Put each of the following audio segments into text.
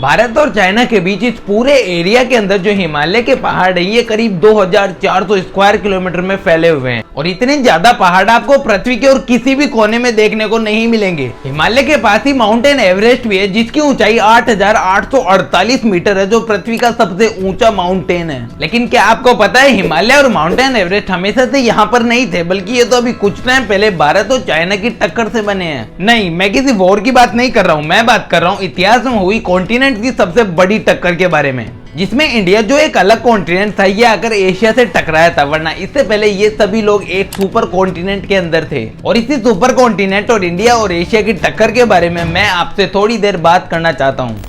भारत और चाइना के बीच इस पूरे एरिया के अंदर जो हिमालय के पहाड़ है ये करीब 2400 स्क्वायर किलोमीटर में फैले हुए हैं और इतने ज्यादा पहाड़ आपको पृथ्वी के और किसी भी कोने में देखने को नहीं मिलेंगे। हिमालय के पास ही माउंटेन एवरेस्ट भी है जिसकी ऊंचाई 8848 मीटर है, जो पृथ्वी का सबसे ऊंचा माउंटेन है। लेकिन क्या आपको पता है हिमालय और माउंटेन एवरेस्ट हमेशा से यहाँ पर नहीं थे, बल्कि ये तो अभी कुछ टाइम पहले भारत और चाइना की टक्कर से बने हैं। नहीं, मैं किसी वॉर की बात नहीं कर रहा हूँ, मैं बात कर रहा हूँ इतिहास में हुई कॉन्टिनेंट की सबसे बड़ी टक्कर के बारे में, जिसमें इंडिया जो एक अलग कॉन्टिनेंट था ये आकर एशिया से टकराया था, वरना इससे पहले ये सभी लोग एक सुपर कॉन्टिनेंट के अंदर थे। और इसी सुपर कॉन्टिनेंट और इंडिया और एशिया की टक्कर के बारे में मैं आपसे थोड़ी देर बात करना चाहता हूँ।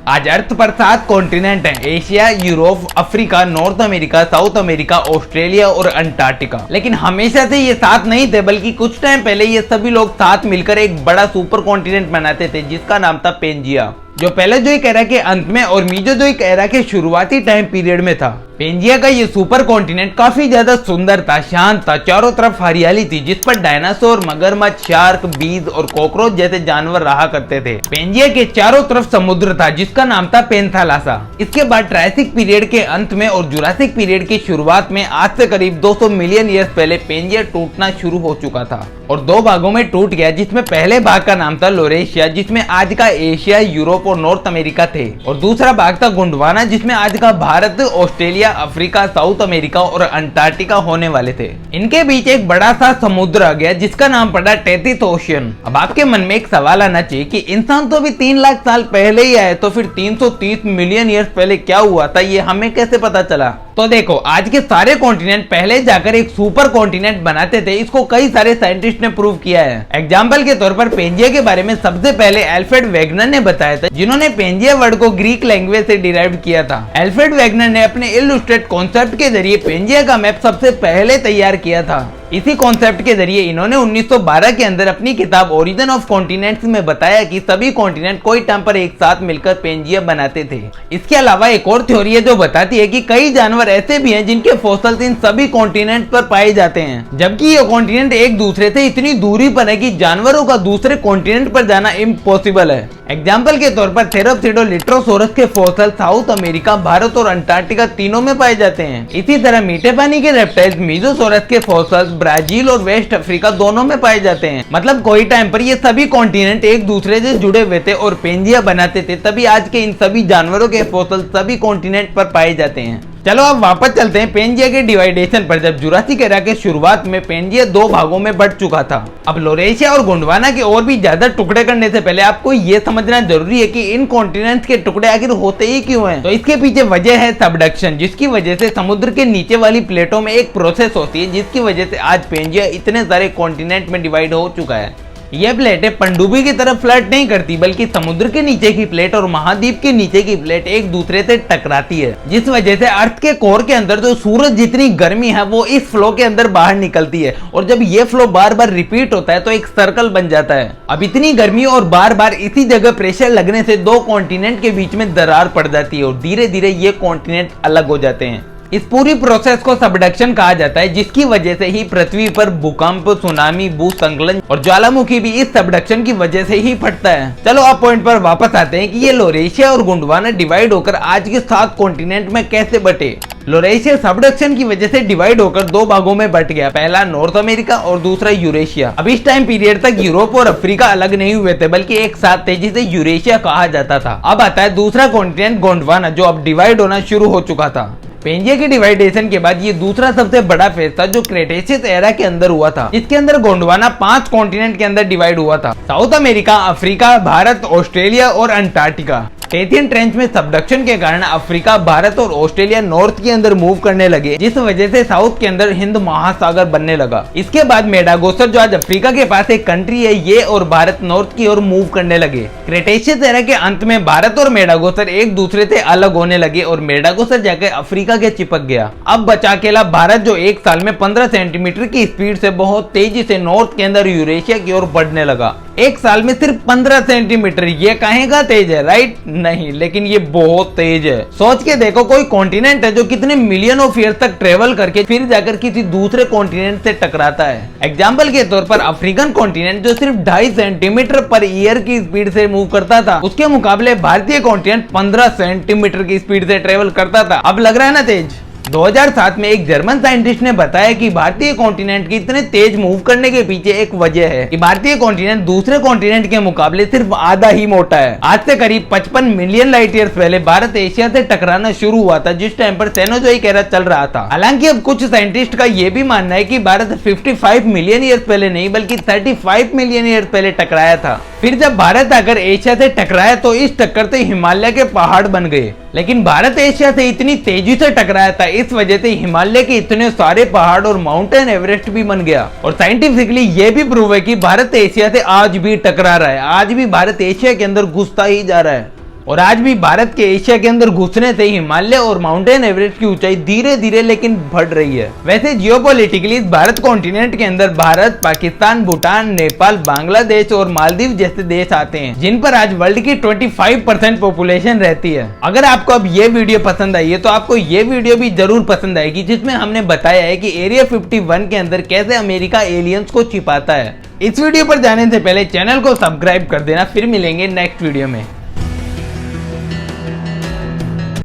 आज अर्थ पर 7 कॉन्टिनेंट हैं, Asia, Europe, Africa, north America, south America, Australia और अंटार्कटिका। लेकिन हमेशा से ये 7 नहीं थे, बल्कि कुछ टाइम पहले ये सभी लोग साथ मिलकर एक बड़ा सुपर कॉन्टिनेंट बनाते थे जिसका नाम था पेंजिया, जो पैलेजोइक एरा के अंत में और मीजोजोइक एरा के शुरुआती टाइम पीरियड में था। पेंजिया का ये सुपर कॉन्टिनेंट काफी ज्यादा सुंदर था, शांत था, चारों तरफ हरियाली थी जिस पर डायनासोर, मगरमच्छ, शार्क, बीज और कॉकरोच जैसे जानवर रहा करते थे। पेंजिया के चारों तरफ समुद्र था जिसका नाम था पेंथालासा। इसके बाद ट्रायसिक पीरियड के अंत में और जुरासिक पीरियड की शुरुआत में आज से करीब 200 मिलियन ईयर्स पहले पेंजिया टूटना शुरू हो चुका था और 2 भागों में टूट गया, जिसमें पहले भाग का नाम था लोरेशिया जिसमें आज का एशिया, यूरोप और नॉर्थ अमेरिका थे, और दूसरा भाग था गोंडवाना जिसमें आज का Bharat, Australia, Africa, south America और अंटार्कटिका होने वाले थे। इनके बीच एक बड़ा सा समुद्र आ गया जिसका नाम पड़ा टेथिस ओशियन। अब आपके मन में एक सवाल आना चाहिए कि इंसान तो अभी 3 लाख साल पहले ही आए, तो फिर 330 मिलियन ईयर्स पहले क्या हुआ था ये हमें कैसे पता चला? तो देखो, आज के सारे कॉन्टिनेंट पहले जाकर एक सुपर कॉन्टिनेंट बनाते थे, इसको कई सारे साइंटिस्ट ने प्रूव किया है। एग्जाम्पल के तौर पर पेंजिया के बारे में सबसे पहले अल्फ्रेड वेगनर ने बताया था, जिन्होंने पेंजिया वर्ड को ग्रीक लैंग्वेज से डिराइव किया था। अल्फ्रेड वेगनर ने अपने इलस्ट्रेट कॉन्सेप्ट के जरिए पेंजिया का मैप सबसे पहले तैयार किया था। इसी कॉन्सेप्ट के जरिए इन्होंने 1912 के अंदर अपनी किताब ओरिजिन ऑफ कॉन्टिनेंट्स में बताया कि सभी कॉन्टिनेंट कोई टाइम पर एक साथ मिलकर पेंजिया बनाते थे। इसके अलावा एक और थ्योरी है जो बताती है कि कई जानवर ऐसे भी हैं जिनके फॉसिल्स इन सभी कॉन्टिनेंट पर पाए जाते हैं, जबकि ये कॉन्टिनेंट एक दूसरे से इतनी दूरी पर है कि जानवरों का दूसरे कॉन्टिनेंट पर जाना इम्पॉसिबल है। एग्जाम्पल के तौर पर थेरोप्सिडोलिट्रोसोरस के फॉसिल साउथ अमेरिका, भारत और अंटार्कटिका तीनों में पाए जाते हैं। इसी तरह मीठे पानी के रेप्टाइल्स मीजोसोरस के फॉसिल्स ब्राजील और वेस्ट अफ्रीका दोनों में पाए जाते हैं। मतलब कोई टाइम पर ये सभी कॉन्टिनेंट एक दूसरे से जुड़े हुए थे और पेंजिया बनाते थे, तभी आज के इन सभी जानवरों के फॉसिल सभी कॉन्टिनेंट पर पाए जाते हैं। चलो अब वापस चलते हैं पेंजिया के डिवाइडेशन पर। जब जुरासिक एरा के शुरुआत में पेंजिया 2 भागों में बट चुका था। अब लोरेशिया और गोंडवाना के और भी ज्यादा टुकड़े करने से पहले आपको ये समझना जरूरी है कि इन कॉन्टिनेंट्स के टुकड़े आखिर होते ही क्यों हैं। तो इसके पीछे वजह है सबडक्शन, जिसकी वजह से समुद्र के नीचे वाली प्लेटों में एक प्रोसेस होती है जिसकी वजह से आज पेंजिया इतने सारे कॉन्टिनेंट में डिवाइड हो चुका है। यह प्लेटें पनडुब्बी की तरफ फ्लर्ट नहीं करती, बल्कि समुद्र के नीचे की प्लेट और महाद्वीप के नीचे की प्लेट एक दूसरे से टकराती है, जिस वजह से अर्थ के कोर के अंदर जो सूरज जितनी गर्मी है वो इस फ्लो के अंदर बाहर निकलती है, और जब ये फ्लो बार बार रिपीट होता है तो एक सर्कल बन जाता है। अब इतनी गर्मी और बार बार इसी जगह प्रेशर लगने से 2 कॉन्टिनेंट के बीच में दरार पड़ जाती है और धीरे धीरे ये कॉन्टिनेंट अलग हो जाते हैं। इस पूरी प्रोसेस को सबडक्शन कहा जाता है, जिसकी वजह से ही पृथ्वी पर भूकंप, सुनामी, भूस्खलन और ज्वालामुखी भी इस सबडक्शन की वजह से ही फटता है। चलो अब पॉइंट पर वापस आते हैं कि ये लोरेशिया और गोंडवाना डिवाइड होकर आज के 7 कॉन्टिनेंट में कैसे बटे। लोरेशिया सबडक्शन की वजह से डिवाइड होकर 2 भागों में बट गया, पहला नॉर्थ अमेरिका और दूसरा यूरेशिया। अब इस टाइम पीरियड तक यूरोप और अफ्रीका अलग नहीं हुए थे, बल्कि एक साथ थे, जिसे यूरेशिया कहा जाता था। अब आता है दूसरा कॉन्टिनेंट गोंडवाना, जो अब डिवाइड होना शुरू हो चुका था। पेंजिया के डिवाइडेशन के बाद ये दूसरा सबसे बड़ा फेज था जो क्रेटेशियस एरा के अंदर हुआ था, जिसके अंदर गोंडवाना 5 कॉन्टिनेंट के अंदर डिवाइड हुआ था। South America, Africa, Bharat, Australia और अंटार्कटिका। टेथियन ट्रेंच में सबडक्शन के कारण अफ्रीका, भारत और ऑस्ट्रेलिया नॉर्थ के अंदर मूव करने लगे, जिस वजह से साउथ के अंदर हिंद महासागर बनने लगा। इसके बाद मेडागास्कर, जो आज अफ्रीका के पास एक कंट्री है, ये और भारत नॉर्थ की ओर मूव करने लगे। क्रेटेशियस एरा के अंत में भारत और मेडागास्कर एक दूसरे से अलग होने लगे और मेडागास्कर जाकर अफ्रीका के चिपक गया। अब बचा अकेला भारत, जो एक साल में 15 सेंटीमीटर की स्पीड से बहुत तेजी से नॉर्थ के अंदर यूरेशिया की ओर बढ़ने लगा। एक साल में सिर्फ 15 सेंटीमीटर। ये कहेगा तेज है, राइट? नहीं, लेकिन ये बहुत तेज है। सोच के देखो, कोई कॉन्टिनेंट है जो कितने मिलियन ऑफ ईयर तक ट्रेवल करके फिर जाकर किसी दूसरे कॉन्टिनेंट से टकराता है। एग्जाम्पल के तौर पर अफ्रीकन कॉन्टिनेंट जो सिर्फ 2.5 सेंटीमीटर पर ईयर की स्पीड से मूव करता था, उसके मुकाबले भारतीय कॉन्टिनेंट 15 सेंटीमीटर की स्पीड से ट्रेवल करता था। अब लग रहा है ना तेज? 2007 में एक जर्मन साइंटिस्ट ने बताया कि भारतीय कॉन्टिनेंट के इतने तेज मूव करने के पीछे एक वजह है कि भारतीय कॉन्टिनेंट दूसरे कॉन्टिनेंट के मुकाबले सिर्फ आधा ही मोटा है। आज से करीब 55 मिलियन लाइट ईयर्स पहले भारत एशिया से टकराना शुरू हुआ था, जिस टाइम पर सेनोजोइक एरा चल रहा था। हालांकि अब कुछ साइंटिस्ट का यह भी मानना है कि भारत 55 मिलियन ईयर्स पहले नहीं बल्कि 35 मिलियन ईयर्स पहले टकराया था। फिर जब भारत आकर एशिया से टकराया तो इस टक्कर से हिमालय के पहाड़ बन गए। लेकिन भारत एशिया से इतनी तेजी से टकराया था, इस वजह से हिमालय के इतने सारे पहाड़ और माउंटेन एवरेस्ट भी बन गया। और साइंटिफिकली ये भी प्रूव है कि भारत एशिया से आज भी टकरा रहा है। आज भी भारत एशिया के अंदर घुसता ही जा रहा है। और आज भी भारत के एशिया के अंदर घुसने से हिमालय और माउंटेन एवरेस्ट की ऊंचाई धीरे धीरे लेकिन बढ़ रही है। वैसे जियोपॉलिटिकली इस भारत कॉन्टिनेंट के अंदर भारत, पाकिस्तान, भूटान, नेपाल, बांग्लादेश और मालदीव जैसे देश आते हैं, जिन पर आज वर्ल्ड की 25% पॉपुलेशन रहती है। अगर आपको अब ये वीडियो पसंद आई है तो आपको ये वीडियो भी जरूर पसंद आएगी, जिसमें हमने बताया है कि एरिया 51 के अंदर कैसे अमेरिका एलियंस को छिपाता है। इस वीडियो पर जाने से पहले चैनल को सब्सक्राइब कर देना। फिर मिलेंगे नेक्स्ट वीडियो में।